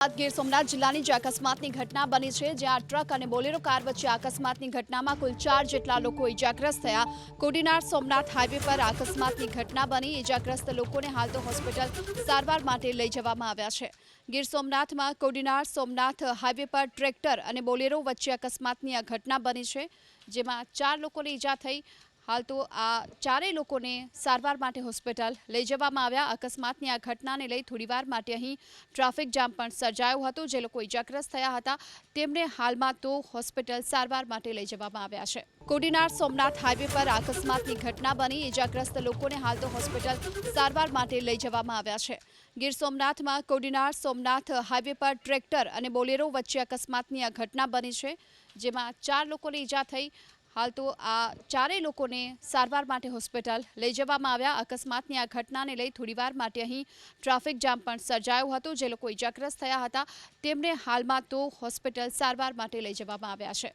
ગીર સોમનાથ જિલ્લાની જે અકસ્માતની ઘટના બની છે, જ્યાં ટ્રક અને બોલેરો કાર વચ્ચે અકસ્માતની ઘટનામાં કુલ 4 જેટલા લોકો ઇજાગ્રસ્ત થયા। કોડીનાર સોમનાથ હાઈવે પર અકસ્માતની ઘટના બની। ઇજાગ્રસ્ત લોકોને હાલ તો હોસ્પિટલ સારવાર માટે લઈ જવામાં આવ્યા છે। ગીર સોમનાથમાં કોડીનાર સોમનાથ હાઈવે પર ટ્રેક્ટર અને બોલેરો વચ્ચે અકસ્માતની આ ઘટના બની છે, જેમાં 4 લોકોને ઈજા થઈ। हाल तो आ चारेय लोकोने सारवार माटे होस्पिटल लई जवामां आव्या। अकस्मातनी आ घटनाने लई थोड़ीवार माटे અહીં ट्राफिक जाम पण सर्जायो हतो। जे लोको इजाग्रस्त थया हता तेमने हालमां तो होस्पिटल सारवार माटे लई जवामां आव्या छे। कोડીનાર सोमनाथ हाईवे पर अकस्मातनी घटना बनी। इजाग्रस्त लोकोने हाल तो होस्पिटल सारवार माटे लई जवामां आव्या छे। गीर सोमनाथमां कोડીનાર सोमनाथ हाईवे पर ट्रेक्टर અને બોલેરો વચ્ચે અકસ્માતની આ ઘટના બની છે, જેમાં 4 લોકોને ઈજા થઈ। हाल तो आ चारेय लोकोने सारवार माटे होस्पिटल लई जवामां आव्या। अकस्मातनी आ घटनाने लई थोड़ीवार माटे અહીં ट्राफिक जाम पण सर्जायो हतो। जे लोको इजाग्रस्त थया हता तेमने हालमां तो होस्पिटल सारवार माटे लई जवामां आव्या छे।